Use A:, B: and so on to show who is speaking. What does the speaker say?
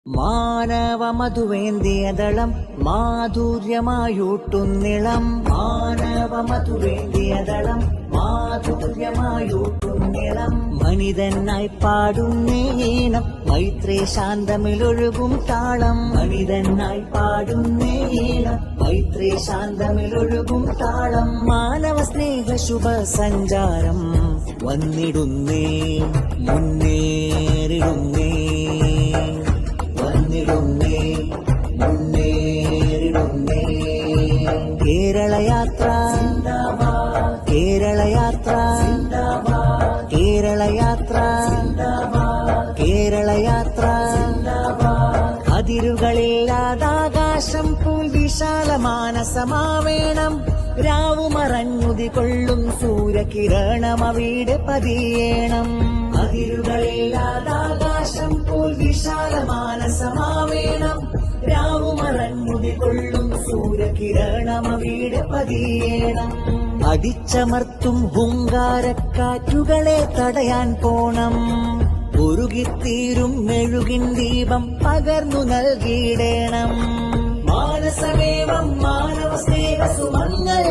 A: മാനവ മധുവേന്തിയതളം മാധുര്യമായൂട്ടുന്നിളം മാനവ മധുവേന്തിയതളം മാധുര്യമായൂട്ടുന്നിളം മനിതനായി പാടുന്നേനം മൈത്രേ ശാന്തമിലൊഴുകും താളം മനിതനായി പാടുന്നേനം മൈത്രേ ശാന്തമിലൊഴുകും താളം മാനവ സ്നേഹ ശുഭ സഞ്ചാരം വന്നിടുന്നേ മുന്നേറിടുന്നേ മുന്നേറിടുന്നേ കേരളയാത്ര കേരളയാത്ര കേരളയാത്ര കേരളയാത്ര അതിരുകളില്ലാതാകാശം പൂൽ വിശാലമാനസമാവേണം രാവുമറഞ്ഞുതി കൊള്ളും സൂര്യകിരണമവിടെ പതിയേണം അതിരുകളില്ലാതാകാശം പോൽ വിശാലമാനസമാവേണം രാവുമറഞ്ഞുതി കൊള്ളും സൂര്യകിരണമവിടെ പതിയേണം അടിച്ചമർത്തും ഹുങ്കാരക്കാറ്റുകളെ തടയാൻ പോണം ഉരുകിത്തീരും മെഴുകിൻ ദീപം പകർന്നു നൽകിയിടേണം മാനസമേവം മാനവ സ്നേഹ സുമങ്ങൾ